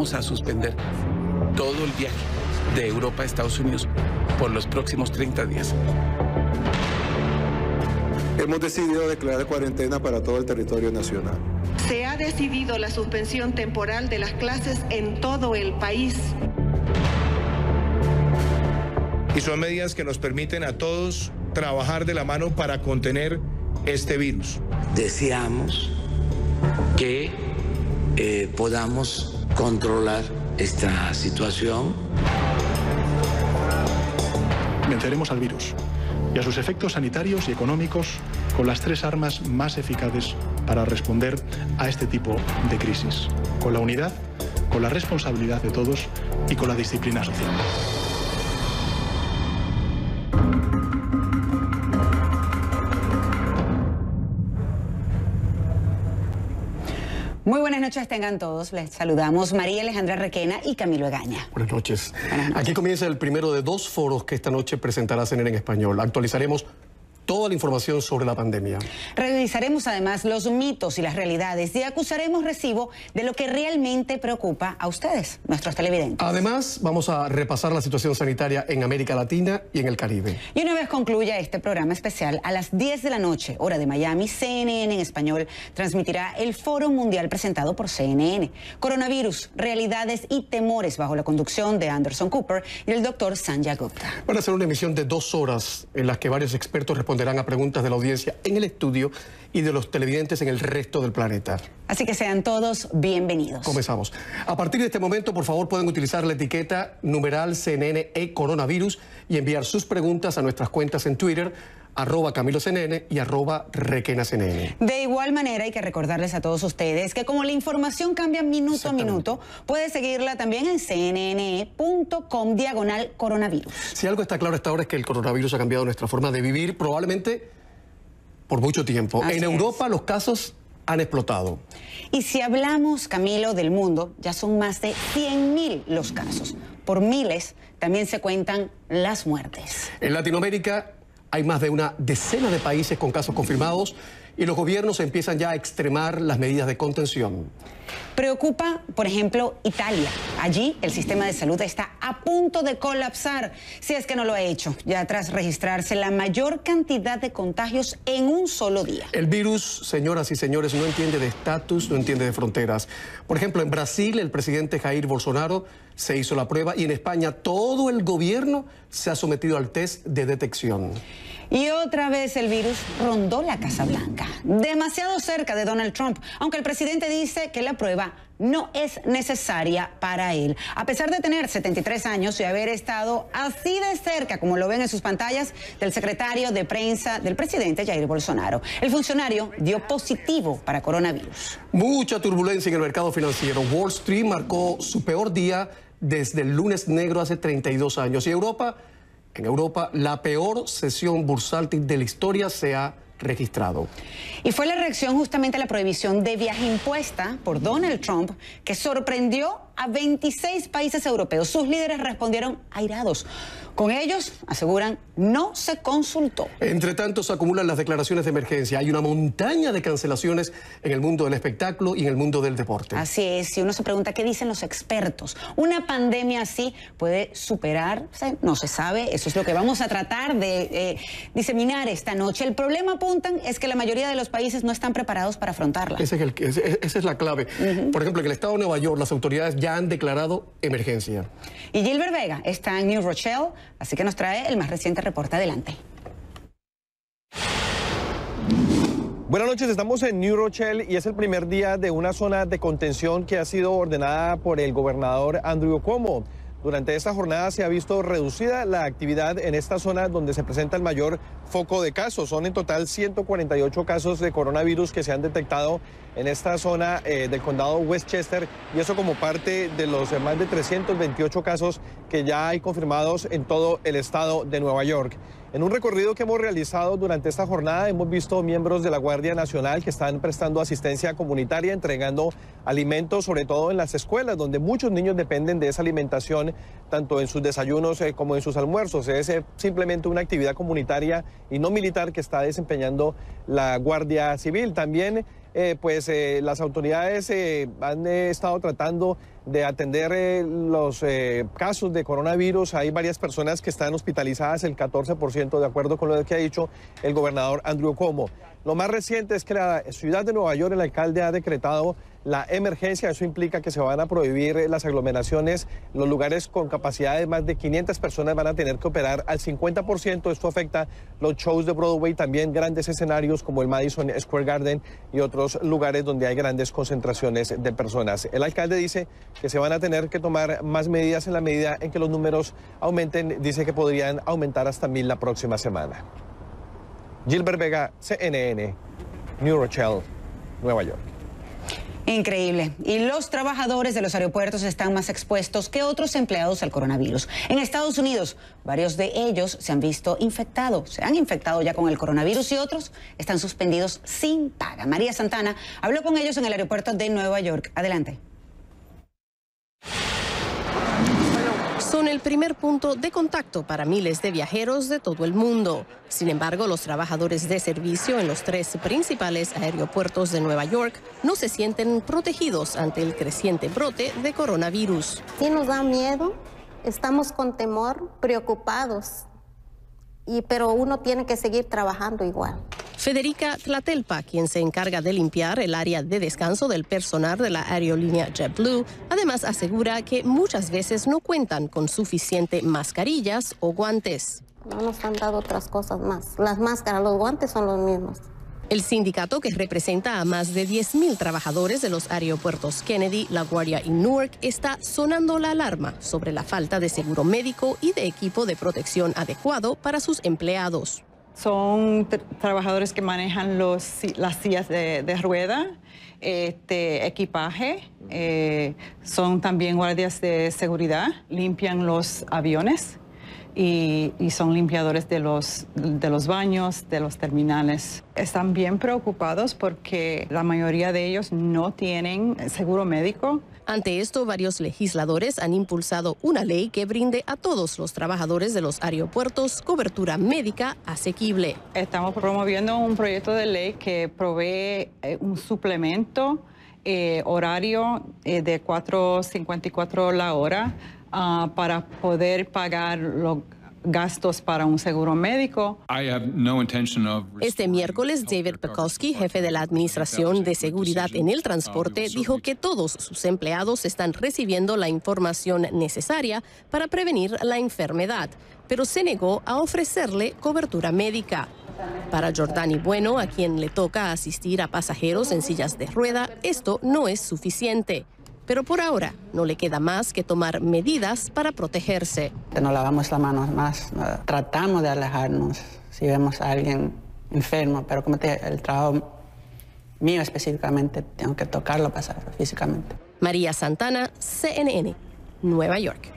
vamos a suspender todo el viaje de Europa a Estados Unidos por los próximos 30 días. Hemos decidido declarar cuarentena para todo el territorio nacional. Se ha decidido la suspensión temporal de las clases en todo el país. Y son medidas que nos permiten a todos trabajar de la mano para contener este virus. Deseamos que podamos controlar esta situación. Venceremos al virus y a sus efectos sanitarios y económicos con las 3 armas más eficaces para responder a este tipo de crisis: con la unidad, con la responsabilidad de todos y con la disciplina social. Muy buenas noches tengan todos. Les saludamos María Alejandra Requena y Camilo Egaña. Buenas noches. Buenas noches. Aquí comienza el primero de 2 foros que esta noche presentará CNN en español. Actualizaremos toda la información sobre la pandemia. Revisaremos además los mitos y las realidades y acusaremos recibo de lo que realmente preocupa a ustedes, nuestros televidentes. Además, vamos a repasar la situación sanitaria en América Latina y en el Caribe. Y una vez concluya este programa especial, a las 10 de la noche, hora de Miami, CNN en español transmitirá el Foro Mundial presentado por CNN. Coronavirus, realidades y temores, bajo la conducción de Anderson Cooper y el doctor Sanjay Gupta. Van a ser una emisión de 2 horas en las que varios expertos responderán a preguntas de la audiencia en el estudio y de los televidentes en el resto del planeta. Así que sean todos bienvenidos. Comenzamos. A partir de este momento, por favor, pueden utilizar la etiqueta numeral CNN coronavirus y enviar sus preguntas a nuestras cuentas en Twitter, @CamiloCNN y @RequenaCNN. De igual manera, hay que recordarles a todos ustedes que como la información cambia minuto a minuto, puede seguirla también en cnn.com/coronavirus. Si algo está claro hasta ahora es que el coronavirus ha cambiado nuestra forma de vivir, probablemente por mucho tiempo. Así en Europa es. los casos han explotado. Y si hablamos, Camilo, del mundo, ya son más de 100.000 los casos. Por miles también se cuentan las muertes. En Latinoamérica hay más de una decena de países con casos confirmados y los gobiernos empiezan ya a extremar las medidas de contención. Preocupa, por ejemplo, Italia. Allí el sistema de salud está a punto de colapsar, si es que no lo ha hecho, ya tras registrarse la mayor cantidad de contagios en un solo día. El virus, señoras y señores, no entiende de estatus, no entiende de fronteras. Por ejemplo, en Brasil el presidente Jair Bolsonaro se hizo la prueba y en España todo el gobierno se ha sometido al test de detección. Y otra vez el virus rondó la Casa Blanca, demasiado cerca de Donald Trump, aunque el presidente dice que la prueba no es necesaria para él. A pesar de tener 73 años y haber estado así de cerca, como lo ven en sus pantallas, del secretario de prensa del presidente Jair Bolsonaro. El funcionario dio positivo para coronavirus. Mucha turbulencia en el mercado financiero. Wall Street marcó su peor día desde el lunes negro hace 32 años. Y en Europa, la peor sesión bursátil de la historia se ha registrado. Y fue la reacción justamente a la prohibición de viaje impuesta por Donald Trump que sorprendió a 26 países europeos. Sus líderes respondieron airados. Con ellos, aseguran, no se consultó. Entre tanto, se acumulan las declaraciones de emergencia. Hay una montaña de cancelaciones en el mundo del espectáculo y en el mundo del deporte. Así es, y uno se pregunta qué dicen los expertos. ¿Una pandemia así puede superar? No se sabe, eso es lo que vamos a tratar de diseminar esta noche. El problema, apuntan, es que la mayoría de los países no están preparados para afrontarla. Esa es la clave. Por ejemplo, en el estado de Nueva York, las autoridades ya han declarado emergencia. Y Gilbert Vega está en New Rochelle, así que nos trae el más reciente reporte. Adelante. Buenas noches, estamos en New Rochelle y es el primer día de una zona de contención que ha sido ordenada por el gobernador Andrew Cuomo. Durante esta jornada se ha visto reducida la actividad en esta zona donde se presenta el mayor foco de casos. Son en total 148 casos de coronavirus que se han detectado en esta zona del condado Westchester, y eso como parte de los más de 328 casos que ya hay confirmados en todo el estado de Nueva York. En un recorrido que hemos realizado durante esta jornada hemos visto miembros de la Guardia Nacional que están prestando asistencia comunitaria, entregando alimentos, sobre todo en las escuelas, donde muchos niños dependen de esa alimentación, tanto en sus desayunos como en sus almuerzos. Es simplemente una actividad comunitaria y no militar que está desempeñando la Guardia Civil. También las autoridades han estado tratando de atender los casos de coronavirus. Hay varias personas que están hospitalizadas, el 14%, de acuerdo con lo que ha dicho el gobernador Andrew Cuomo. Lo más reciente es que la ciudad de Nueva York, el alcalde ha decretado la emergencia. Eso implica que se van a prohibir las aglomeraciones. Los lugares con capacidad de más de 500 personas van a tener que operar al 50%. Esto afecta los shows de Broadway, también grandes escenarios como el Madison Square Garden y otros lugares donde hay grandes concentraciones de personas. El alcalde dice que se van a tener que tomar más medidas en la medida en que los números aumenten. Dice que podrían aumentar hasta 1000 la próxima semana. Gilbert Vega, CNN, New Rochelle, Nueva York. Increíble. Y los trabajadores de los aeropuertos están más expuestos que otros empleados al coronavirus. En Estados Unidos, varios de ellos se han infectado ya con el coronavirus y otros están suspendidos sin paga. María Santana habló con ellos en el aeropuerto de Nueva York. Adelante. Son el primer punto de contacto para miles de viajeros de todo el mundo. Sin embargo, los trabajadores de servicio en los 3 principales aeropuertos de Nueva York no se sienten protegidos ante el creciente brote de coronavirus. Sí nos da miedo, estamos con temor, preocupados, pero uno tiene que seguir trabajando igual. Federica Tlatelpa, quien se encarga de limpiar el área de descanso del personal de la aerolínea JetBlue, además asegura que muchas veces no cuentan con suficiente mascarillas o guantes. No nos han dado otras cosas más. Las máscaras, los guantes son los mismos. El sindicato, que representa a más de 10,000 trabajadores de los aeropuertos Kennedy, LaGuardia y Newark, está sonando la alarma sobre la falta de seguro médico y de equipo de protección adecuado para sus empleados. Son trabajadores que manejan las sillas de rueda, equipaje, son también guardias de seguridad, limpian los aviones y son limpiadores de los baños, de los terminales. Están bien preocupados porque la mayoría de ellos no tienen seguro médico. Ante esto, varios legisladores han impulsado una ley que brinde a todos los trabajadores de los aeropuertos cobertura médica asequible. Estamos promoviendo un proyecto de ley que provee un suplemento horario de $4.54 la hora para poder pagar los gastos para un seguro médico. Este miércoles, David Pekoski, jefe de la Administración de Seguridad en el Transporte, dijo que todos sus empleados están recibiendo la información necesaria para prevenir la enfermedad, pero se negó a ofrecerle cobertura médica. Para Jordani Bueno, a quien le toca asistir a pasajeros en sillas de rueda, esto no es suficiente. Pero por ahora no le queda más que tomar medidas para protegerse. Nos lavamos las manos más, tratamos de alejarnos si vemos a alguien enfermo, pero como el trabajo mío específicamente, tengo que tocarlo, pasarlo físicamente. María Santana, CNN, Nueva York.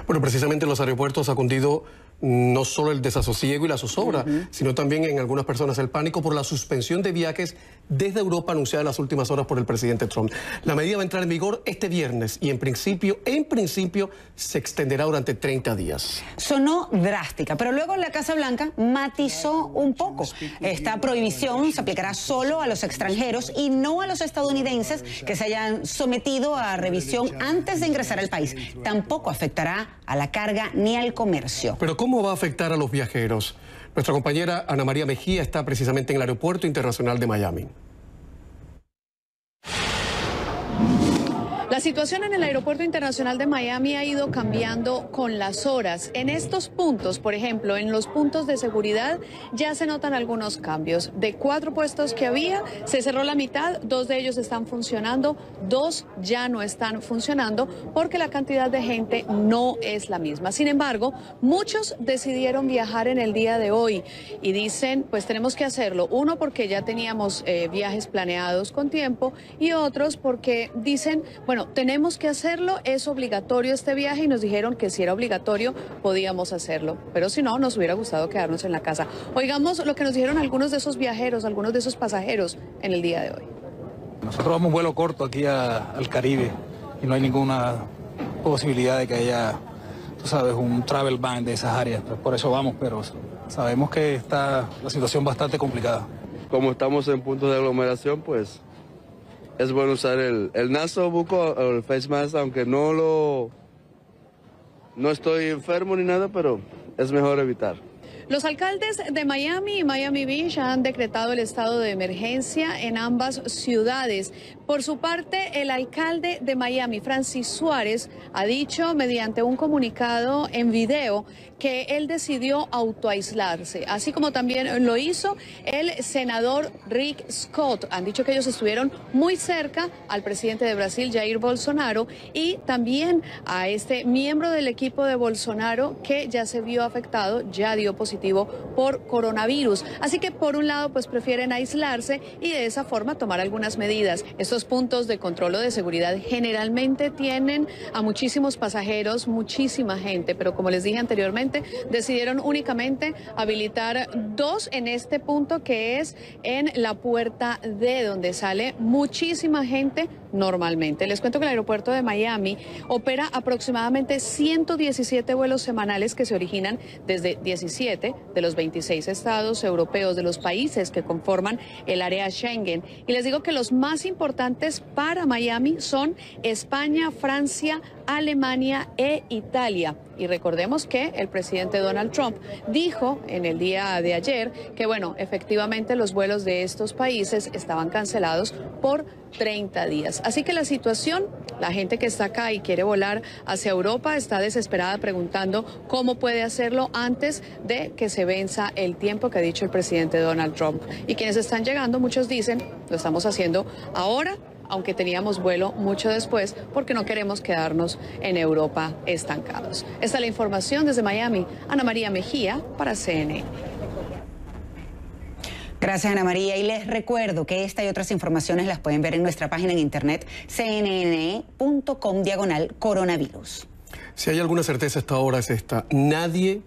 Bueno, precisamente en los aeropuertos ha cundido no solo el desasosiego y la zozobra, sino también en algunas personas el pánico por la suspensión de viajes desde Europa anunciada en las últimas horas por el presidente Trump. La medida va a entrar en vigor este viernes y en principio se extenderá durante 30 días. Sonó drástica, pero luego la Casa Blanca matizó un poco. Esta prohibición se aplicará solo a los extranjeros y no a los estadounidenses que se hayan sometido a revisión antes de ingresar al país. Tampoco afectará a la carga ni al comercio. Pero ¿cómo va a afectar a los viajeros? Nuestra compañera Ana María Mejía está precisamente en el Aeropuerto Internacional de Miami. La situación en el Aeropuerto Internacional de Miami ha ido cambiando con las horas. En estos puntos, por ejemplo, en los puntos de seguridad, ya se notan algunos cambios. De 4 puestos que había, se cerró la mitad, 2 de ellos están funcionando, 2 ya no están funcionando porque la cantidad de gente no es la misma. Sin embargo, muchos decidieron viajar en el día de hoy y dicen, pues tenemos que hacerlo. Uno, porque ya teníamos viajes planeados con tiempo, y otros porque dicen, bueno, tenemos que hacerlo, es obligatorio este viaje, y nos dijeron que si era obligatorio podíamos hacerlo, pero si no, nos hubiera gustado quedarnos en la casa. Oigamos lo que nos dijeron algunos de esos viajeros, algunos de esos pasajeros en el día de hoy. Nosotros vamos un vuelo corto aquí al Caribe y no hay ninguna posibilidad de que haya, tú sabes, un travel ban de esas áreas. Pues por eso vamos, pero sabemos que está la situación bastante complicada. Como estamos en puntos de aglomeración, pues Es bueno usar el naso buco o el face mask, aunque no estoy enfermo ni nada, pero es mejor evitar. Los alcaldes de Miami y Miami Beach han decretado el estado de emergencia en ambas ciudades. Por su parte, el alcalde de Miami, Francis Suárez, ha dicho mediante un comunicado en video que él decidió autoaislarse, así como también lo hizo el senador Rick Scott. Han dicho que ellos estuvieron muy cerca al presidente de Brasil, Jair Bolsonaro, y también a este miembro del equipo de Bolsonaro que ya se vio afectado, ya dio positivo por coronavirus. Así que por un lado pues prefieren aislarse y de esa forma tomar algunas medidas. Estos puntos de control o de seguridad generalmente tienen a muchísimos pasajeros, muchísima gente, pero como les dije anteriormente, decidieron únicamente habilitar 2 en este punto, que es en la puerta D, donde sale muchísima gente normalmente. Les cuento que el aeropuerto de Miami opera aproximadamente 117 vuelos semanales que se originan desde 17 de los 26 estados europeos, de los países que conforman el área Schengen. Y les digo que los más importantes para Miami son España, Francia, Alemania e Italia. Y recordemos que el presidente Donald Trump dijo en el día de ayer que, bueno, efectivamente los vuelos de estos países estaban cancelados por 30 días. Así que la situación, la gente que está acá y quiere volar hacia Europa está desesperada preguntando cómo puede hacerlo antes de que se venza el tiempo que ha dicho el presidente Donald Trump. Y quienes están llegando, muchos dicen, lo estamos haciendo ahora, aunque teníamos vuelo mucho después, porque no queremos quedarnos en Europa estancados. Esta es la información desde Miami. Ana María Mejía para CNN. Gracias, Ana María. Y les recuerdo que esta y otras informaciones las pueden ver en nuestra página en internet, cnn.com/coronavirus. Si hay alguna certeza hasta ahora es esta: nadie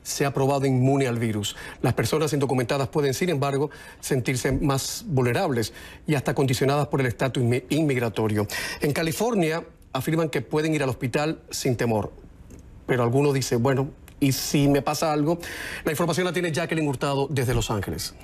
se ha probado inmune al virus. Las personas indocumentadas pueden, sin embargo, sentirse más vulnerables y hasta condicionadas por el estatus inmigratorio. En California afirman que pueden ir al hospital sin temor, pero algunos dicen, bueno, ¿y si me pasa algo? La información la tiene Jacqueline Hurtado desde Los Ángeles.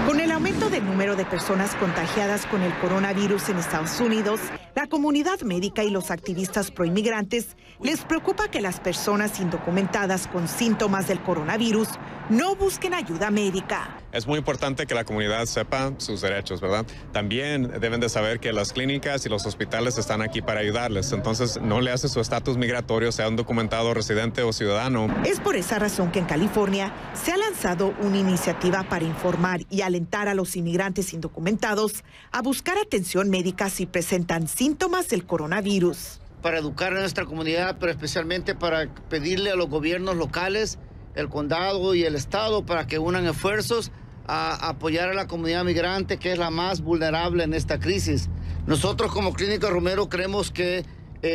Con el aumento del número de personas contagiadas con el coronavirus en Estados Unidos, la comunidad médica y los activistas proinmigrantes les preocupa que las personas indocumentadas con síntomas del coronavirus no busquen ayuda médica. Es muy importante que la comunidad sepa sus derechos, ¿verdad? También deben de saber que las clínicas y los hospitales están aquí para ayudarles. Entonces, no le hace su estatus migratorio, sea un documentado residente o ciudadano. Es por esa razón que en California se ha lanzado una iniciativa para informar y alentar a los inmigrantes indocumentados a buscar atención médica si presentan síntomas del coronavirus. Para educar a nuestra comunidad, pero especialmente para pedirle a los gobiernos locales, el condado y el estado, para que unan esfuerzos a apoyar a la comunidad migrante, que es la más vulnerable en esta crisis. Nosotros como Clínica Romero creemos que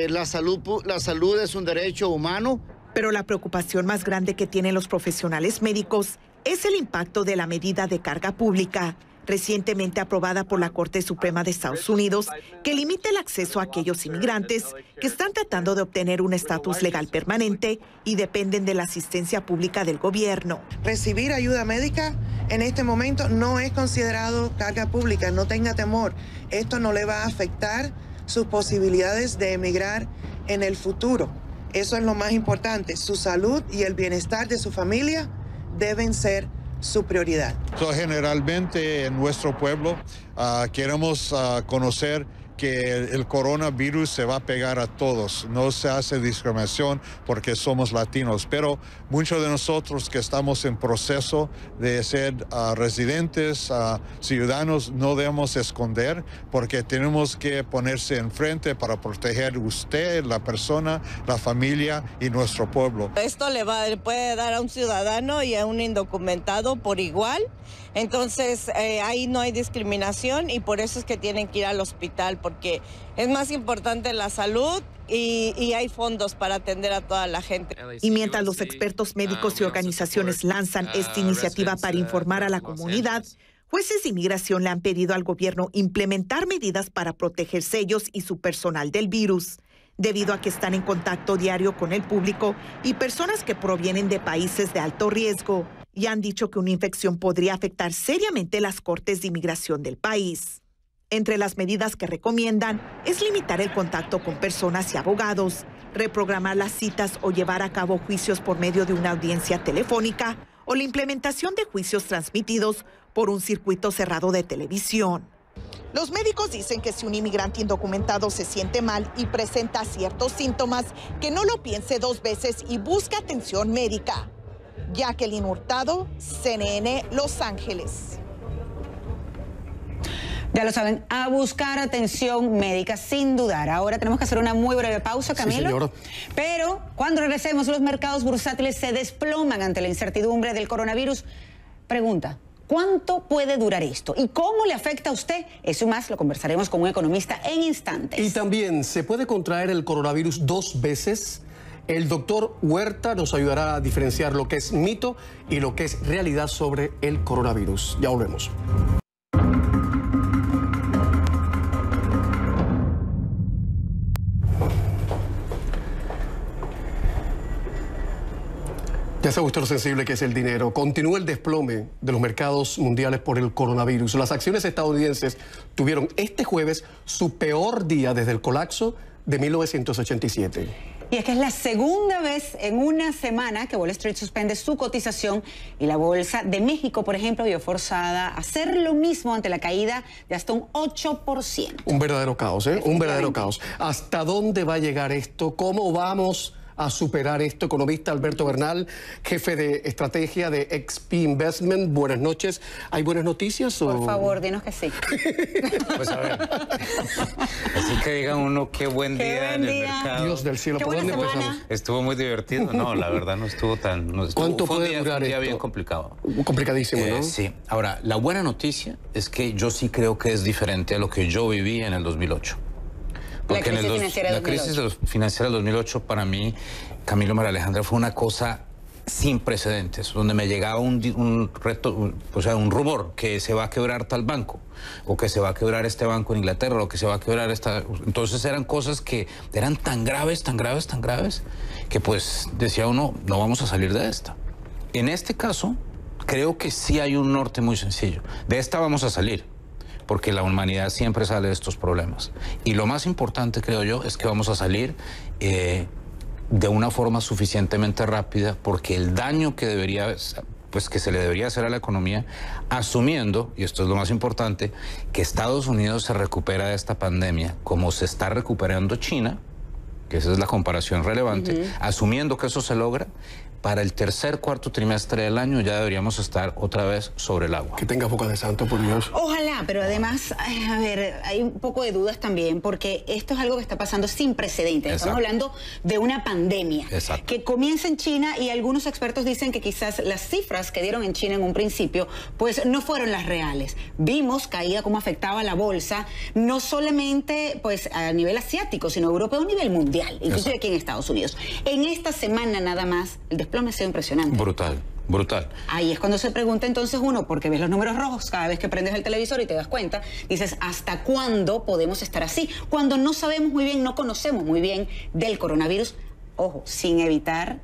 la salud es un derecho humano. Pero la preocupación más grande que tienen los profesionales médicos es el impacto de la medida de carga pública, recientemente aprobada por la Corte Suprema de Estados Unidos, que limita el acceso a aquellos inmigrantes que están tratando de obtener un estatus legal permanente y dependen de la asistencia pública del gobierno. Recibir ayuda médica en este momento no es considerado carga pública, no tenga temor. Esto no le va a afectar sus posibilidades de emigrar en el futuro. Eso es lo más importante. Su salud y el bienestar de su familia deben ser su prioridad. Generalmente en nuestro pueblo queremos conocer que el coronavirus se va a pegar a todos. No se hace discriminación porque somos latinos, pero muchos de nosotros que estamos en proceso de ser residentes, ciudadanos, no debemos esconder porque tenemos que ponerse enfrente para proteger usted, la persona, la familia y nuestro pueblo. Esto le puede dar a un ciudadano y a un indocumentado por igual. Entonces, ahí no hay discriminación y por eso es que tienen que ir al hospital, porque es más importante la salud y hay fondos para atender a toda la gente. Y mientras los expertos médicos y organizaciones lanzan esta iniciativa para informar a la comunidad, jueces de inmigración le han pedido al gobierno implementar medidas para protegerse ellos y su personal del virus, debido a que están en contacto diario con el público y personas que provienen de países de alto riesgo. y han dicho que una infección podría afectar seriamente las cortes de inmigración del país. Entre las medidas que recomiendan es limitar el contacto con personas y abogados, reprogramar las citas o llevar a cabo juicios por medio de una audiencia telefónica o la implementación de juicios transmitidos por un circuito cerrado de televisión. Los médicos dicen que si un inmigrante indocumentado se siente mal y presenta ciertos síntomas, que no lo piense dos veces y busque atención médica. Jacqueline Hurtado, CNN, Los Ángeles. Ya lo saben, a buscar atención médica sin dudar. Ahora tenemos que hacer una muy breve pausa, Camilo. Sí, señora. Pero cuando regresemos, los mercados bursátiles se desploman ante la incertidumbre del coronavirus. Pregunta, ¿cuánto puede durar esto? ¿Y cómo le afecta a usted? Eso y más lo conversaremos con un economista en instantes. Y también, ¿se puede contraer el coronavirus 2 veces? El doctor Huerta nos ayudará a diferenciar lo que es mito y lo que es realidad sobre el coronavirus. Ya volvemos. Ya sabe usted lo sensible que es el dinero. Continúa el desplome de los mercados mundiales por el coronavirus. Las acciones estadounidenses tuvieron este jueves su peor día desde el colapso de 1987. Y es que es la segunda vez en una semana que Wall Street suspende su cotización y la Bolsa de México, por ejemplo, vio forzada a hacer lo mismo ante la caída de hasta un 8%. Un verdadero caos, ¿eh? Un verdadero caos. ¿Hasta dónde va a llegar esto? ¿Cómo vamos a superar esto? Economista Alberto Bernal, jefe de estrategia de XP Investment. Buenas noches. ¿Hay buenas noticias? Por favor, dinos que sí. Pues a ver. Así que digan uno qué buen día en el mercado. Dios del cielo, ¿por dónde empezamos? Estuvo muy divertido. No, la verdad no estuvo tan... No estuvo, ¿Cuánto fue puede durar un día esto? bien complicado. Complicadísimo, ¿no? Sí. Ahora, la buena noticia es que yo sí creo que es diferente a lo que yo viví en el 2008. Porque la crisis financiera del 2008. La crisis financiera del 2008 para mí, Camilo, María Alejandra, fue una cosa sin precedentes, donde me llegaba un rumor que se va a quebrar tal banco, o que se va a quebrar este banco en Inglaterra, o que se va a quebrar esta... Entonces eran cosas que eran tan graves, que pues decía uno, no vamos a salir de esta. En este caso, creo que sí hay un norte muy sencillo. De esta vamos a salir, porque la humanidad siempre sale de estos problemas. Y lo más importante, creo yo, es que vamos a salir de una forma suficientemente rápida, porque el daño que que se le debería hacer a la economía, asumiendo, y esto es lo más importante, que Estados Unidos se recupera de esta pandemia como se está recuperando China, que esa es la comparación relevante, asumiendo que eso se logra, para el tercer, cuarto trimestre del año ya deberíamos estar otra vez sobre el agua. Que tenga boca de santo, por Dios. Ojalá, pero además, a ver, hay un poco de dudas también, porque esto es algo que está pasando sin precedentes. Exacto. Estamos hablando de una pandemia Exacto. que comienza en China, y algunos expertos dicen que quizás las cifras que dieron en China en un principio, pues no fueron las reales. Vimos caída cómo afectaba la bolsa, no solamente pues a nivel asiático, sino europeo, a nivel mundial, inclusive aquí en Estados Unidos. En esta semana nada más, el desplome ha sido impresionante. Brutal, brutal. Ahí es cuando se pregunta entonces uno, porque ves los números rojos cada vez que prendes el televisor y te das cuenta, dices, ¿hasta cuándo podemos estar así? Cuando no sabemos muy bien, no conocemos muy bien del coronavirus, ojo, sin evitar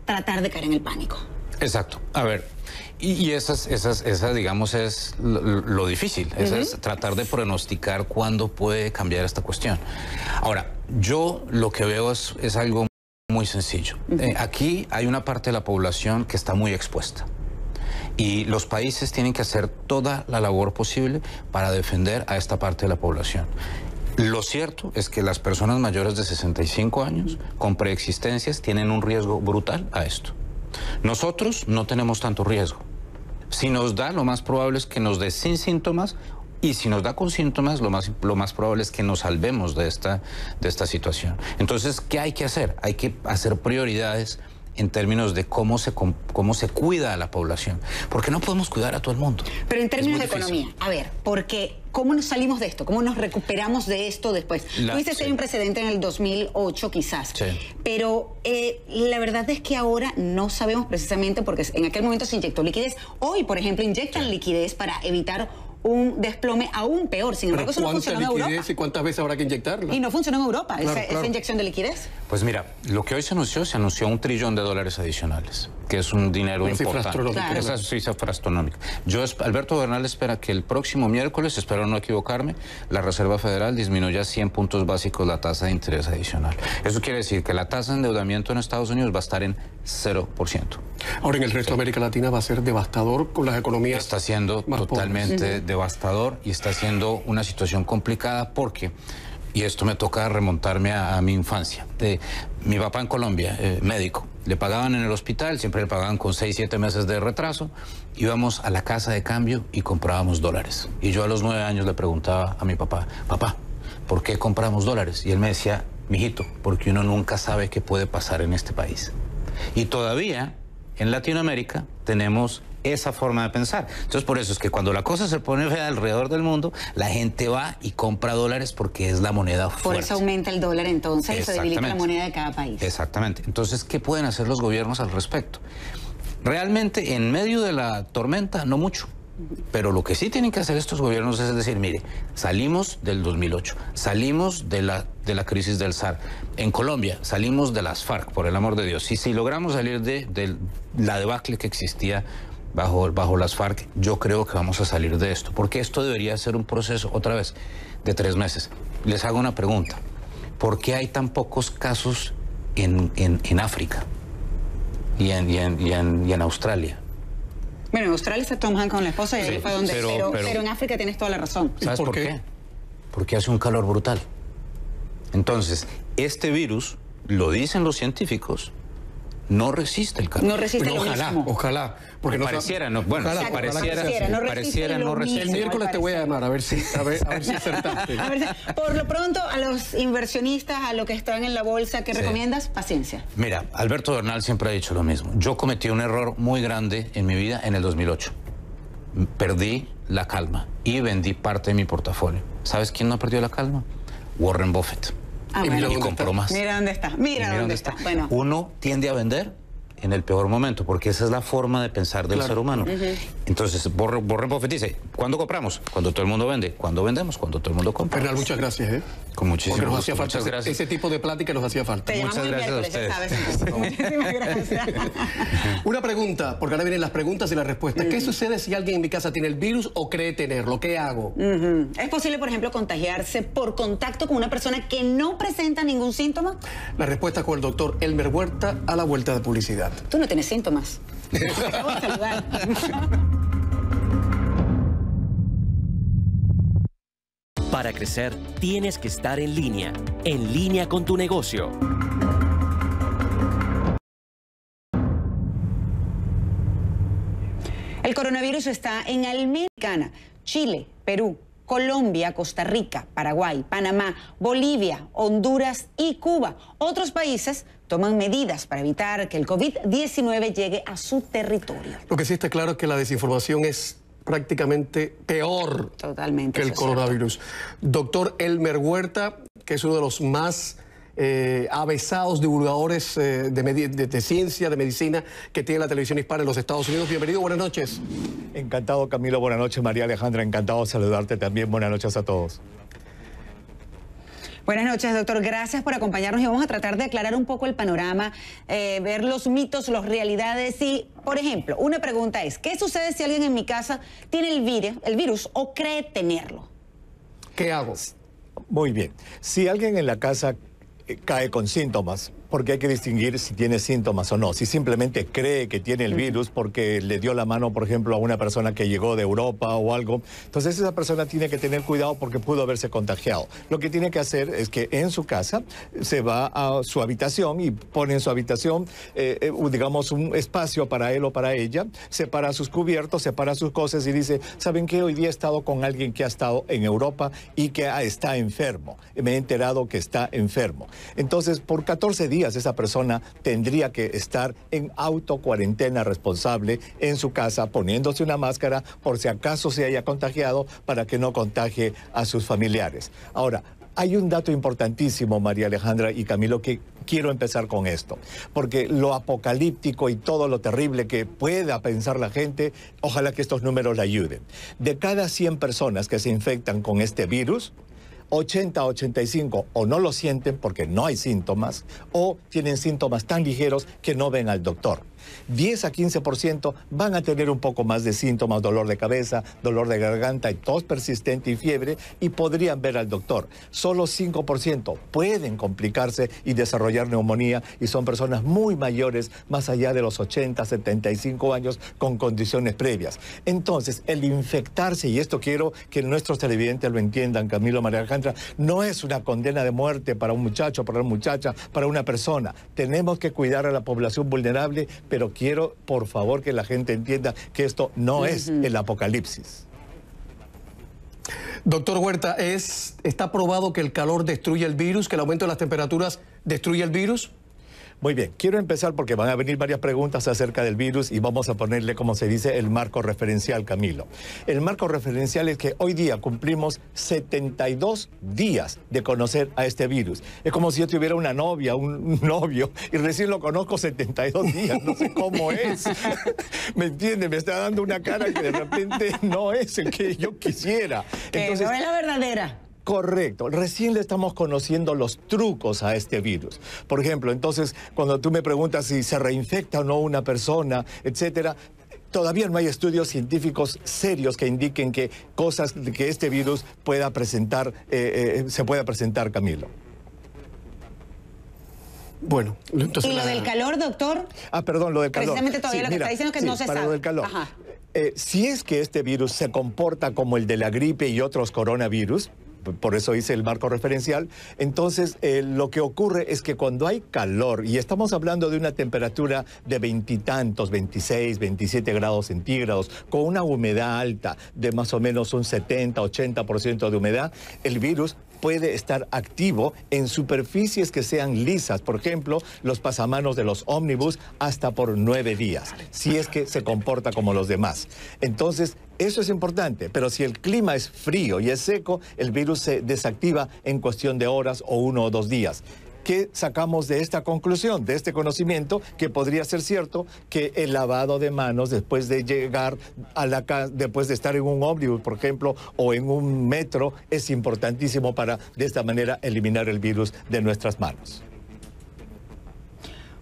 tratar de caer en el pánico. Exacto. A ver, y esa digamos, es lo difícil, es tratar de pronosticar cuándo puede cambiar esta cuestión. Ahora, yo lo que veo es algo muy sencillo. Aquí hay una parte de la población que está muy expuesta, y los países tienen que hacer toda la labor posible para defender a esta parte de la población. Lo cierto es que las personas mayores de 65 años con preexistencias tienen un riesgo brutal a esto. Nosotros no tenemos tanto riesgo. Si nos da, lo más probable es que nos dé sin síntomas, y si nos da con síntomas, lo más probable es que nos salvemos de esta situación. Entonces, ¿qué hay que hacer? Hay que hacer prioridades en términos de cómo se cuida a la población. Porque no podemos cuidar a todo el mundo. Pero en términos de economía, a ver, porque ¿cómo nos salimos de esto? ¿Cómo nos recuperamos de esto después? Tú dices que hay un precedente en el 2008 quizás, pero la verdad es que ahora no sabemos precisamente, porque en aquel momento se inyectó liquidez. Hoy, por ejemplo, inyectan liquidez para evitar un desplome aún peor. Sin embargo, eso no funcionó en Europa. ¿Y cuántas veces habrá que inyectarla? Y no funcionó en Europa, claro, esa inyección de liquidez. Pues mira, lo que hoy se anunció $1 trillón adicionales, que es un dinero importante. Claro. Esa cifra astronómica. Alberto Bernal espera que el próximo miércoles, espero no equivocarme, la Reserva Federal disminuya 100 puntos básicos la tasa de interés adicional. Eso quiere decir que la tasa de endeudamiento en Estados Unidos va a estar en 0%. Ahora en el resto de América Latina va a ser devastador con las economías. Está siendo totalmente devastador y está siendo una situación complicada porque... Y esto me toca remontarme a mi infancia. Mi papá en Colombia, médico, le pagaban en el hospital, siempre le pagaban con 6, 7 meses de retraso. Íbamos a la casa de cambio y comprábamos dólares. Y yo a los 9 años le preguntaba a mi papá, papá, ¿por qué compramos dólares? Y él me decía, mijito, porque uno nunca sabe qué puede pasar en este país. Y todavía en Latinoamérica tenemos esa forma de pensar. Entonces, por eso es que cuando la cosa se pone fea alrededor del mundo, la gente va y compra dólares porque es la moneda fuerte. Por eso aumenta el dólar entonces y se debilita la moneda de cada país. Exactamente. Entonces, ¿qué pueden hacer los gobiernos al respecto? Realmente, en medio de la tormenta, no mucho. Pero lo que sí tienen que hacer estos gobiernos es decir, mire, salimos del 2008, salimos de la crisis del SAR. En Colombia salimos de las FARC, por el amor de Dios. Y si logramos salir de la debacle que existía bajo las FARC, yo creo que vamos a salir de esto. Porque esto debería ser un proceso, otra vez, de 3 meses. Les hago una pregunta. ¿Por qué hay tan pocos casos en África y en Australia? Bueno, en Australia está Tom Hanks con la esposa y ahí fue donde... Pero en África tienes toda la razón. ¿Sabes por qué? Porque hace un calor brutal. Entonces, este virus, lo dicen los científicos, no resiste el calor. No resiste lo mismo. Ojalá. Porque no pareciera, no, bueno, pareciera no resiste. El miércoles te voy a llamar a ver si acertaste. Por lo pronto, a los inversionistas, a los que están en la bolsa, ¿qué recomiendas? Paciencia. Mira, Alberto Bernal siempre ha dicho lo mismo. Yo cometí un error muy grande en mi vida en el 2008. Perdí la calma y vendí parte de mi portafolio. ¿Sabes quién no perdió la calma? Warren Buffett. Y compró más. Mira dónde está. Mira dónde está. Bueno. Uno tiende a vender en el peor momento, porque esa es la forma de pensar del ser humano. Entonces, Warren Buffett dice, ¿cuándo compramos? Cuando todo el mundo vende. ¿Cuándo vendemos? Cuando todo el mundo compra. Bernal, muchas gracias, Con muchísimo gusto. Hacía falta. Muchas gracias. Ese tipo de plática nos hacía falta. Muchas gracias a ustedes. Muchísimas gracias. Una pregunta, porque ahora vienen las preguntas y las respuestas. ¿Qué sucede si alguien en mi casa tiene el virus o cree tenerlo? ¿Qué hago? ¿Es posible, por ejemplo, contagiarse por contacto con una persona que no presenta ningún síntoma? La respuesta con el doctor Elmer Huerta a la vuelta de publicidad. Tú no tienes síntomas. Te acabo de saludar. Para crecer, tienes que estar en línea con tu negocio. El coronavirus está en Americana, Chile, Perú, Colombia, Costa Rica, Paraguay, Panamá, Bolivia, Honduras y Cuba. Otros países toman medidas para evitar que el COVID-19 llegue a su territorio. Lo que sí está claro es que la desinformación es prácticamente peor que el coronavirus. Doctor Elmer Huerta, que es uno de los más avesados divulgadores de ciencia, de medicina que tiene la televisión hispana en los Estados Unidos. Bienvenido, buenas noches. Encantado, Camilo, buenas noches. María Alejandra, encantado de saludarte también. Buenas noches a todos. Buenas noches, doctor. Gracias por acompañarnos y vamos a tratar de aclarar un poco el panorama, ver los mitos, las realidades y, por ejemplo, una pregunta es, ¿qué sucede si alguien en mi casa tiene el virus o cree tenerlo? ¿Qué hago? Muy bien. Si alguien en la casa cae con síntomas, porque hay que distinguir si tiene síntomas o no. Si simplemente cree que tiene el virus porque le dio la mano, por ejemplo, a una persona que llegó de Europa o algo, entonces esa persona tiene que tener cuidado porque pudo haberse contagiado. Lo que tiene que hacer es que en su casa se va a su habitación y pone en su habitación, digamos, un espacio para él o para ella, separa sus cubiertos, separa sus cosas y dice, ¿saben qué? Hoy día he estado con alguien que ha estado en Europa y que está enfermo. Me he enterado que está enfermo. Entonces, por 14 días esa persona tendría que estar en autocuarentena responsable en su casa, poniéndose una máscara por si acaso se haya contagiado para que no contagie a sus familiares. Ahora, hay un dato importantísimo, María Alejandra y Camilo, que quiero empezar con esto, porque lo apocalíptico y todo lo terrible que pueda pensar la gente, ojalá que estos números le ayuden. De cada 100 personas que se infectan con este virus, 80 a 85 o no lo sienten porque no hay síntomas o tienen síntomas tan ligeros que no ven al doctor. 10 a 15% van a tener un poco más de síntomas, dolor de cabeza, dolor de garganta, y tos persistente y fiebre, y podrían ver al doctor. Solo 5% pueden complicarse y desarrollar neumonía, y son personas muy mayores, más allá de los 80, 75 años, con condiciones previas. Entonces, el infectarse, y esto quiero que nuestros televidentes lo entiendan, Camilo, María Alejandra, no es una condena de muerte para un muchacho, para una muchacha, para una persona. Tenemos que cuidar a la población vulnerable, pero quiero, por favor, que la gente entienda que esto no es el apocalipsis. Doctor Huerta, ¿está probado que el calor destruye el virus, que el aumento de las temperaturas destruye el virus? Muy bien, quiero empezar porque van a venir varias preguntas acerca del virus y vamos a ponerle, como se dice, el marco referencial, Camilo. El marco referencial es que hoy día cumplimos 72 días de conocer a este virus. Es como si yo tuviera una novia, un novio, y recién lo conozco 72 días, no sé cómo es. ¿Me entiende? Me está dando una cara que de repente no es el que yo quisiera. Entonces, no es la verdadera. Correcto. Recién le estamos conociendo los trucos a este virus. Por ejemplo, entonces, cuando tú me preguntas si se reinfecta o no una persona, etcétera, todavía no hay estudios científicos serios que indiquen que cosas que este virus pueda presentar, se pueda presentar, Camilo. Bueno, entonces... ¿Y lo del calor, doctor? Perdón, lo del calor. Precisamente todavía lo que está diciendo que no se sabe. Para lo del calor. Ajá. Si es que este virus se comporta como el de la gripe y otros coronavirus, por eso hice el marco referencial, entonces lo que ocurre es que cuando hay calor, y estamos hablando de una temperatura de 20 y tantos, 26, 27 grados centígrados, con una humedad alta de más o menos un 70, 80% de humedad, el virus puede estar activo en superficies que sean lisas, por ejemplo, los pasamanos de los ómnibus, hasta por 9 días, si es que se comporta como los demás. Entonces, eso es importante, pero si el clima es frío y es seco, el virus se desactiva en cuestión de horas o 1 o 2 días. ¿Qué sacamos de esta conclusión, de este conocimiento? Que podría ser cierto que el lavado de manos después de llegar a la casa, después de estar en un ómnibus, por ejemplo, o en un metro, es importantísimo para, de esta manera, eliminar el virus de nuestras manos.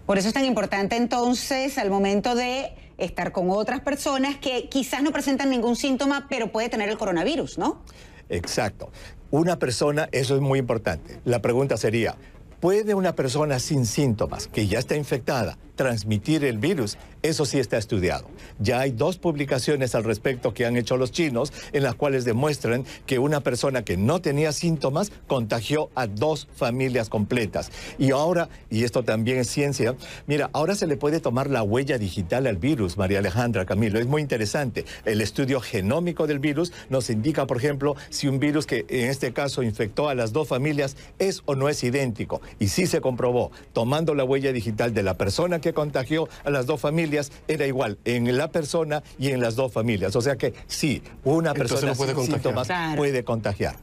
Por eso es tan importante, entonces, al momento de estar con otras personas que quizás no presentan ningún síntoma, pero puede tener el coronavirus, ¿no? Exacto. Una persona, eso es muy importante. La pregunta sería, ¿puede una persona sin síntomas, que ya está infectada, transmitir el virus? Eso sí está estudiado. Ya hay 2 publicaciones al respecto que han hecho los chinos, en las cuales demuestran que una persona que no tenía síntomas contagió a 2 familias completas. Y ahora, y esto también es ciencia, mira, ahora se le puede tomar la huella digital al virus, María Alejandra, Camilo. Es muy interesante. El estudio genómico del virus nos indica, por ejemplo, si un virus que en este caso infectó a las 2 familias es o no es idéntico. Y sí se comprobó, tomando la huella digital de la persona que contagió a las 2 familias, era igual en la persona y en las 2 familias. O sea que sí, una persona sin síntomas puede contagiar.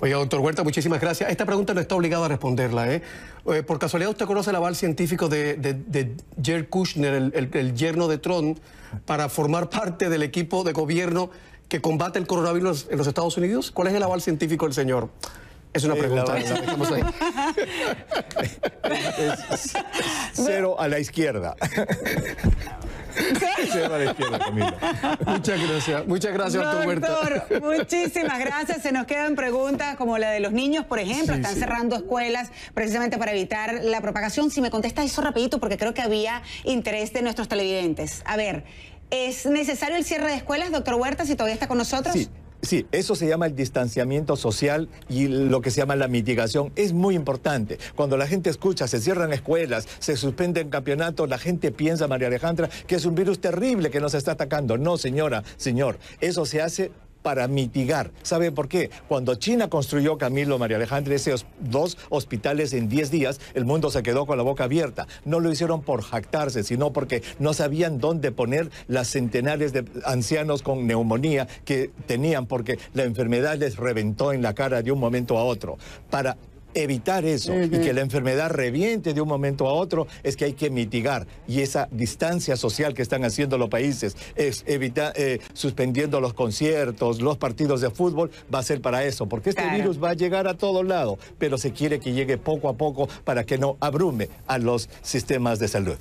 Oiga, doctor Huerta, muchísimas gracias. Esta pregunta no está obligado a responderla, ¿eh? Por casualidad, ¿usted conoce el aval científico de Jared Kushner, el yerno de Trump, para formar parte del equipo de gobierno que combate el coronavirus en los Estados Unidos? ¿Cuál es el aval científico del señor? Es una pregunta. Dejamos ahí. Es 0 a la izquierda. ¿Qué? A la izquierda, Camilo. Muchas gracias, doctor Huerta. Doctor, muchísimas gracias. Se nos quedan preguntas como la de los niños, por ejemplo. Están cerrando escuelas precisamente para evitar la propagación. Si me contesta eso rapidito, porque creo que había interés de nuestros televidentes. A ver, ¿es necesario el cierre de escuelas, doctor Huerta, si todavía está con nosotros? Sí. Sí, eso se llama el distanciamiento social y lo que se llama la mitigación es muy importante. Cuando la gente escucha, se cierran escuelas, se suspenden campeonatos, la gente piensa, María Alejandra, que es un virus terrible que nos está atacando. No, señora, señor, eso se hace para mitigar. ¿Sabe por qué? Cuando China construyó, Camilo, María Alejandra, esos 2 hospitales en 10 días, el mundo se quedó con la boca abierta. No lo hicieron por jactarse, sino porque no sabían dónde poner las centenares de ancianos con neumonía que tenían, porque la enfermedad les reventó en la cara de un momento a otro. Para evitar eso y que la enfermedad reviente de un momento a otro, es que hay que mitigar. Y esa distancia social que están haciendo los países, es suspendiendo los conciertos, los partidos de fútbol, va a ser para eso, porque este virus va a llegar a todos lados, pero se quiere que llegue poco a poco para que no abrume a los sistemas de salud.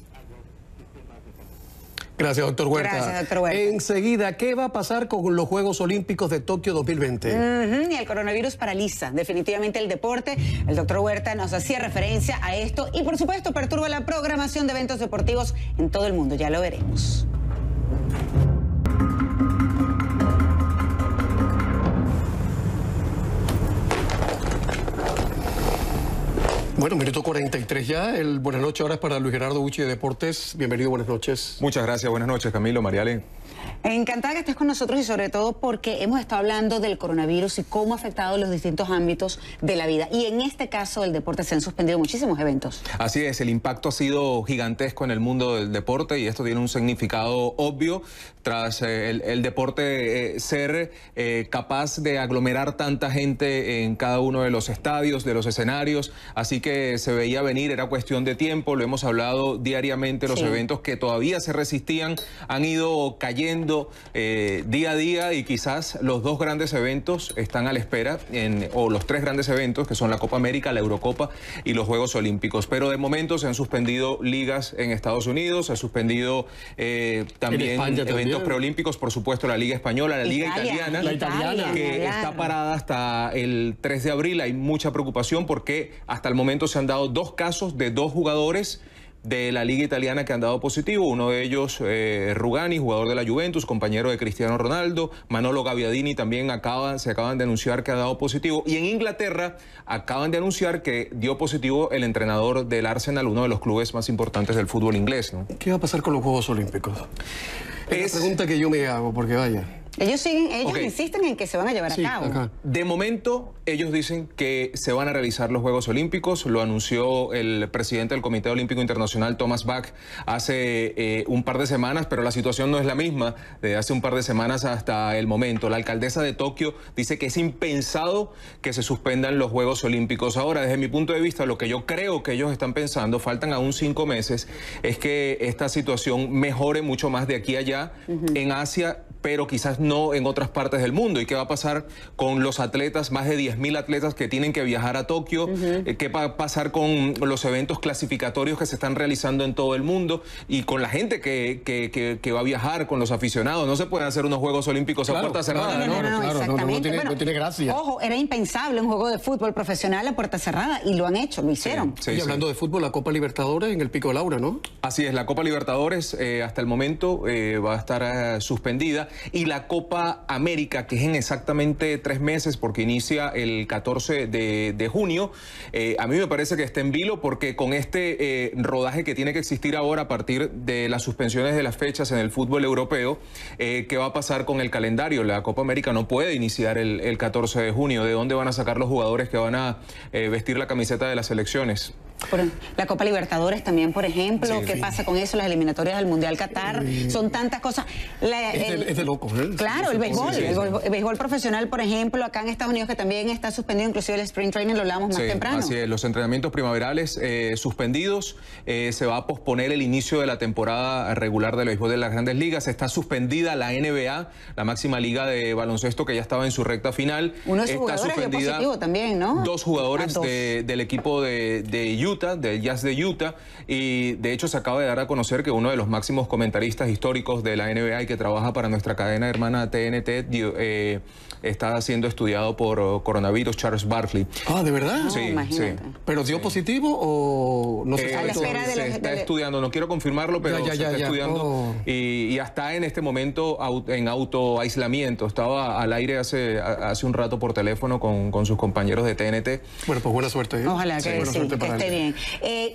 Gracias, doctor Huerta. Gracias, doctor Huerta. Enseguida, ¿qué va a pasar con los Juegos Olímpicos de Tokio 2020? Y el coronavirus paraliza definitivamente el deporte. El doctor Huerta nos hacía referencia a esto y, por supuesto, perturba la programación de eventos deportivos en todo el mundo. Ya lo veremos. Bueno, minuto 43 ya. Buenas noches ahora es para Luis Gerardo Uchi de Deportes. Bienvenido, buenas noches. Muchas gracias, buenas noches, Camilo, Mariale. Encantada que estés con nosotros y sobre todo porque hemos estado hablando del coronavirus y cómo ha afectado los distintos ámbitos de la vida. Y en este caso del deporte se han suspendido muchísimos eventos. Así es, el impacto ha sido gigantesco en el mundo del deporte y esto tiene un significado obvio tras el deporte ser capaz de aglomerar tanta gente en cada uno de los estadios, de los escenarios. Así que se veía venir, era cuestión de tiempo, lo hemos hablado diariamente, los eventos que todavía se resistían han ido cayendo día a día y quizás los dos grandes eventos están a la espera, o los tres grandes eventos que son la Copa América, la Eurocopa y los Juegos Olímpicos. Pero de momento se han suspendido ligas en Estados Unidos, se ha suspendido también eventos preolímpicos, por supuesto la Liga Española, la Liga Italiana, que está parada hasta el 3 de abril. Hay mucha preocupación porque hasta el momento se han dado dos casos de dos jugadores de la Liga Italiana que han dado positivo, uno de ellos Rugani, jugador de la Juventus, compañero de Cristiano Ronaldo, Manolo Gabbiadini también se acaban de anunciar que ha dado positivo, y en Inglaterra acaban de anunciar que dio positivo el entrenador del Arsenal, uno de los clubes más importantes del fútbol inglés, ¿no? ¿Qué va a pasar con los Juegos Olímpicos? Es la pregunta que yo me hago, porque vaya... Ellos insisten en que se van a llevar a cabo. De momento, ellos dicen que se van a realizar los Juegos Olímpicos. Lo anunció el presidente del Comité Olímpico Internacional, Thomas Bach, hace un par de semanas, pero la situación no es la misma de hace un par de semanas hasta el momento. La alcaldesa de Tokio dice que es impensado que se suspendan los Juegos Olímpicos. Ahora, desde mi punto de vista, lo que yo creo que ellos están pensando, faltan aún 5 meses, es que esta situación mejore mucho más de aquí a allá en Asia, pero quizás no en otras partes del mundo. ¿Y qué va a pasar con los atletas, más de 10.000 atletas que tienen que viajar a Tokio? ¿Qué va a pasar con los eventos clasificatorios que se están realizando en todo el mundo? Y con la gente que va a viajar, con los aficionados. No se pueden hacer unos Juegos Olímpicos a puerta cerrada. No tiene gracia. Ojo, era impensable un juego de fútbol profesional a puerta cerrada y lo han hecho, lo hicieron. Y hablando de fútbol, la Copa Libertadores en el Pico de Laura, ¿no? Así es, la Copa Libertadores hasta el momento va a estar suspendida, y la Copa América, que es en exactamente 3 meses porque inicia el 14 de junio, a mí me parece que está en vilo porque con este rodaje que tiene que existir ahora a partir de las suspensiones de las fechas en el fútbol europeo, ¿qué va a pasar con el calendario? La Copa América no puede iniciar el 14 de junio. ¿De dónde van a sacar los jugadores que van a vestir la camiseta de las selecciones? La Copa Libertadores también, por ejemplo, ¿qué pasa con eso? Las eliminatorias del Mundial Qatar, son tantas cosas. Es de locos, ¿eh? Claro, el béisbol, el béisbol profesional, por ejemplo, acá en Estados Unidos, que también está suspendido, inclusive el sprint training, lo hablamos más temprano. Así es, los entrenamientos primaverales suspendidos, se va a posponer el inicio de la temporada regular del béisbol de las Grandes Ligas, está suspendida la NBA, la máxima liga de baloncesto que ya estaba en su recta final. Uno de sus jugadores dio positivo también, ¿no? 2 jugadores del equipo de Utah, del Jazz de Utah, y de hecho se acaba de dar a conocer que uno de los máximos comentaristas históricos de la NBA y que trabaja para nuestra cadena hermana TNT está siendo estudiado por coronavirus, Charles Barkley. Ah, ¿de verdad? Sí, ¿Pero dio positivo o no se sabe? Se está estudiando, no quiero confirmarlo, pero se está estudiando y está en este momento en autoaislamiento. Estaba al aire hace un rato por teléfono con sus compañeros de TNT. Bueno, pues buena suerte. Ojalá que esté bien.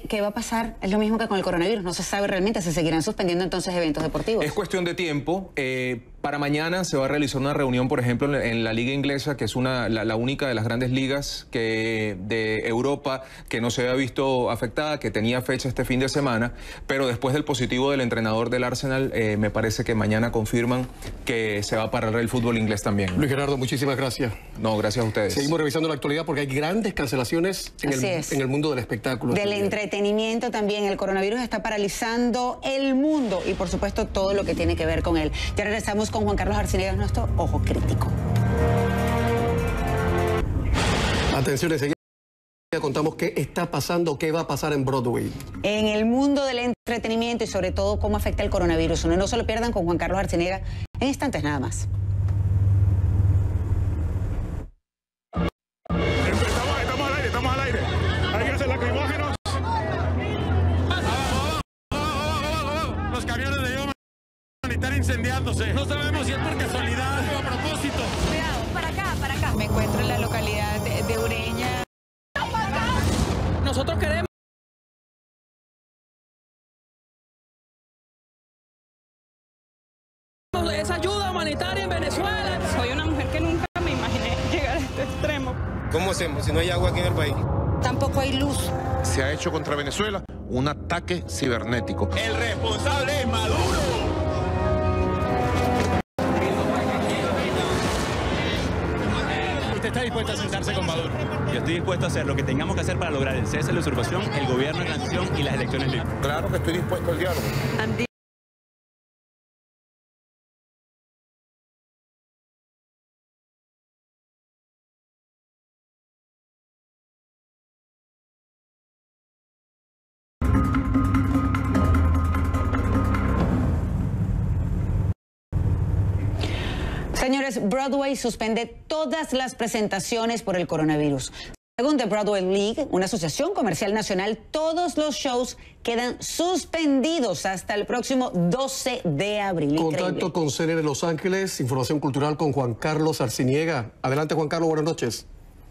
¿Qué va a pasar? Es lo mismo que con el coronavirus, no se sabe realmente, se seguirán suspendiendo entonces eventos deportivos. Es cuestión de tiempo. Para mañana se va a realizar una reunión, por ejemplo, en la Liga Inglesa, que es la única de las grandes ligas de Europa que no se había visto afectada, que tenía fecha este fin de semana, pero después del positivo del entrenador del Arsenal, me parece que mañana confirman que se va a parar el fútbol inglés también. Luis Gerardo, muchísimas gracias. No, gracias a ustedes. Seguimos revisando la actualidad porque hay grandes cancelaciones en el mundo del espectáculo. Del entretenimiento también. El coronavirus está paralizando el mundo y, por supuesto, todo lo que tiene que ver con él. Ya regresamos con Juan Carlos Arciniegas, nuestro Ojo Crítico. Atención, enseguida contamos qué está pasando, qué va a pasar en Broadway. En el mundo del entretenimiento y sobre todo cómo afecta el coronavirus. No se lo pierdan con Juan Carlos Arciniegas en instantes nada más. Estamos al aire. Hay que hacer lacrimógenos. Los camiones de ayuda están incendiándose. No sabemos si es por casualidad o a propósito. Cuidado, para acá. Me encuentro en la localidad de Ureña. Nosotros queremos esa ayuda humanitaria en Venezuela. Soy una mujer que nunca me imaginé llegar a este extremo. ¿Cómo hacemos si no hay agua aquí en el país? Tampoco hay luz. Se ha hecho contra Venezuela un ataque cibernético. El responsable es Maduro. ¿Usted está dispuesto a sentarse con Maduro? Yo estoy dispuesto a hacer lo que tengamos que hacer para lograr el cese de la usurpación, el gobierno de transición y las elecciones libres. Claro que estoy dispuesto al diálogo. Señores, Broadway suspende todas las presentaciones por el coronavirus. Según The Broadway League, una asociación comercial nacional, todos los shows quedan suspendidos hasta el próximo 12 de abril. Contacto con CNN Los Ángeles, información cultural con Juan Carlos Arciniega. Adelante, Juan Carlos, buenas noches.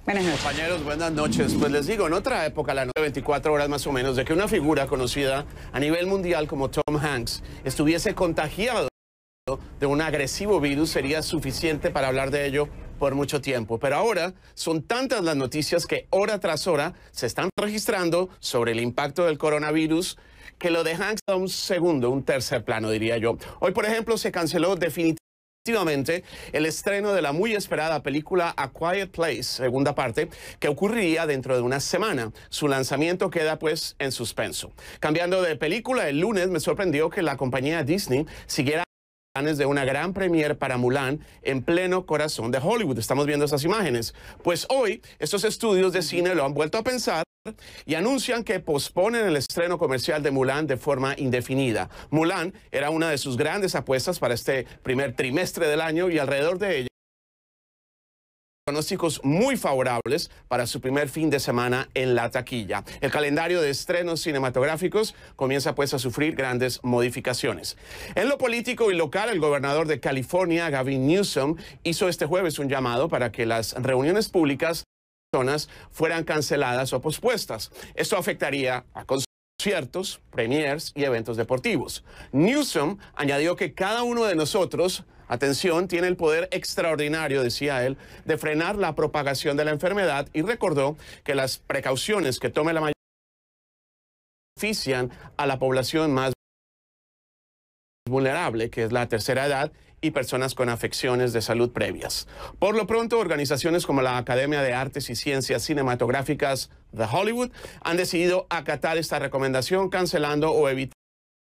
Buenas noches. Compañeros, buenas noches. Pues les digo, en otra época, la noche de 24 horas más o menos, de que una figura conocida a nivel mundial como Tom Hanks estuviese contagiado de un agresivo virus sería suficiente para hablar de ello por mucho tiempo. Pero ahora son tantas las noticias que hora tras hora se están registrando sobre el impacto del coronavirus que lo de Hanks da un tercer plano, diría yo. Hoy, por ejemplo, se canceló definitivamente el estreno de la muy esperada película A Quiet Place, segunda parte, que ocurriría dentro de una semana. Su lanzamiento queda pues en suspenso. Cambiando de película, el lunes me sorprendió que la compañía Disney siguiera planes de una gran premiere para Mulan en pleno corazón de Hollywood. Estamos viendo esas imágenes. Pues hoy estos estudios de cine lo han vuelto a pensar y anuncian que posponen el estreno comercial de Mulan de forma indefinida. Mulan era una de sus grandes apuestas para este primer trimestre del año y alrededor de ella pronósticos muy favorables para su primer fin de semana en la taquilla. El calendario de estrenos cinematográficos comienza pues a sufrir grandes modificaciones. En lo político y local, el gobernador de California, Gavin Newsom, hizo este jueves un llamado para que las reuniones públicas fueran canceladas o pospuestas. Esto afectaría a conciertos, premiers y eventos deportivos. Newsom añadió que cada uno de nosotros, atención, tiene el poder extraordinario, decía él, de frenar la propagación de la enfermedad y recordó que las precauciones que tome la mayoría benefician a la población más vulnerable, que es la tercera edad y personas con afecciones de salud previas. Por lo pronto, organizaciones como la Academia de Artes y Ciencias Cinematográficas de Hollywood han decidido acatar esta recomendación, cancelando o evitando.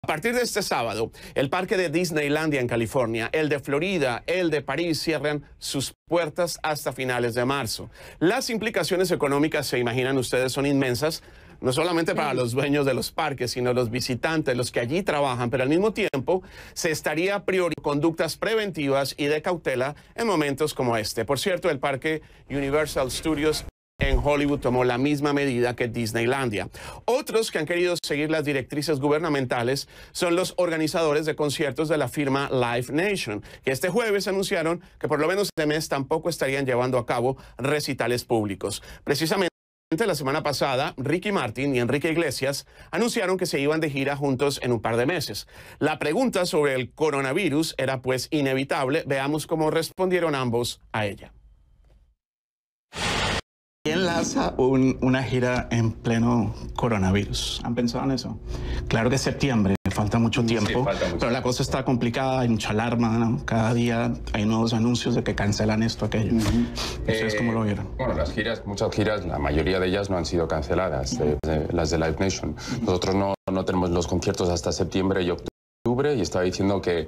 A partir de este sábado, el parque de Disneylandia en California, el de Florida, el de París cierran sus puertas hasta finales de marzo. Las implicaciones económicas, se imaginan ustedes, son inmensas, no solamente para los dueños de los parques, sino los visitantes, los que allí trabajan, pero al mismo tiempo se estaría priorizando conductas preventivas y de cautela en momentos como este. Por cierto, el parque Universal Studios en Hollywood tomó la misma medida que Disneylandia. Otros que han querido seguir las directrices gubernamentales son los organizadores de conciertos de la firma Live Nation, que este jueves anunciaron que por lo menos este mes tampoco estarían llevando a cabo recitales públicos. Precisamente La semana pasada, Ricky Martin y Enrique Iglesias anunciaron que se iban de gira juntos en un par de meses. La pregunta sobre el coronavirus era pues inevitable. Veamos cómo respondieron ambos a ella. ¿Quién lanza una gira en pleno coronavirus? ¿Han pensado en eso? Claro que es septiembre, falta mucho tiempo, pero la cosa está complicada, hay mucha alarma, ¿no? Cada día hay nuevos anuncios de que cancelan esto, aquello. ¿Ustedes cómo lo vieron? Bueno, las giras, muchas giras, la mayoría de ellas no han sido canceladas, las de Live Nation. Nosotros no tenemos los conciertos hasta septiembre y octubre, y estaba diciendo que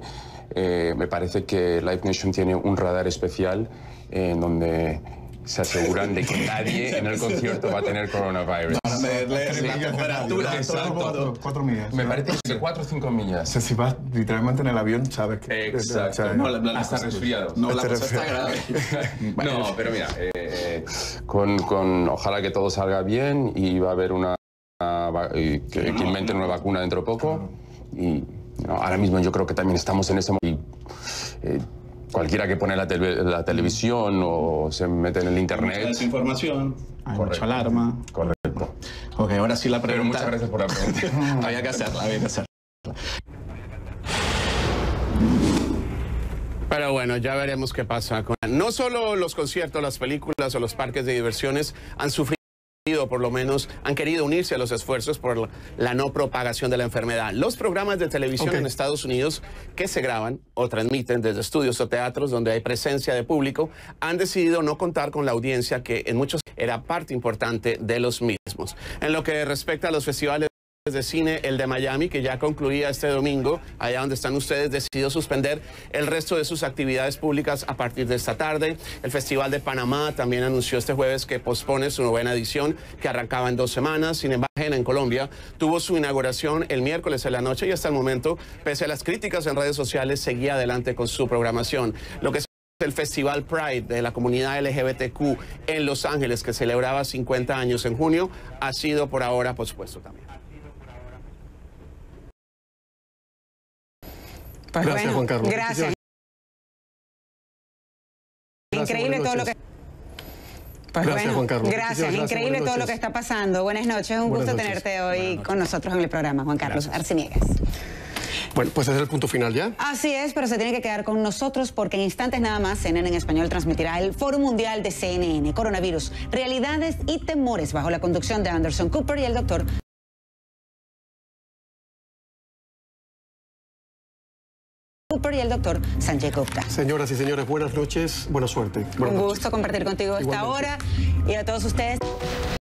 me parece que Live Nation tiene un radar especial en donde se aseguran de que nadie en el concierto va a tener coronavirus. Para medirle la temperatura. Exacto. 4 millas. Me parece que 4 o 5 millas. O sea, si vas literalmente en el avión, sabes que... Exacto. No, hasta resfriado. No, la cosa está grave. No, pero mira, ojalá que todo salga bien y va a haber que inventen una vacuna dentro de poco. Y ahora mismo yo creo que también estamos en ese momento. Cualquiera que pone la televisión o se mete en el internet. Mucha desinformación, hay mucha alarma. Correcto. Ok, ahora sí la pregunta. Pero muchas gracias por la pregunta. Había que hacerla. Pero bueno, ya veremos qué pasa. No solo los conciertos, las películas o los parques de diversiones han sufrido, por lo menos han querido unirse a los esfuerzos por la no propagación de la enfermedad. Los programas de televisión en Estados Unidos que se graban o transmiten desde estudios o teatros donde hay presencia de público han decidido no contar con la audiencia que en muchos era parte importante de los mismos. En lo que respecta a los festivales de cine, el de Miami, que ya concluía este domingo, allá donde están ustedes, decidió suspender el resto de sus actividades públicas a partir de esta tarde. El Festival de Panamá también anunció este jueves que pospone su 9ª edición, que arrancaba en 2 semanas. Sin embargo, en Colombia tuvo su inauguración el miércoles en la noche y hasta el momento, pese a las críticas en redes sociales, seguía adelante con su programación. Lo que es el Festival Pride de la comunidad LGBTQ en Los Ángeles, que celebraba 50 años en junio, ha sido por ahora pospuesto también. Pues gracias, bueno, Juan Carlos. Gracias. Increíble todo lo que... Pues gracias, bueno, Juan Carlos. Gracias, increíble todo lo que está pasando. Buenas noches, un gusto tenerte hoy con nosotros en el programa, Juan Carlos Arciniegas. Bueno, pues ese es el punto final ya. Así es, pero se tiene que quedar con nosotros porque en instantes nada más CNN en español transmitirá el Foro Mundial de CNN, Coronavirus, Realidades y Temores, bajo la conducción de Anderson Cooper y el doctor Sanjay Gupta. Señoras y señores, buenas noches, buena suerte. Un gusto compartir contigo esta hora y a todos ustedes.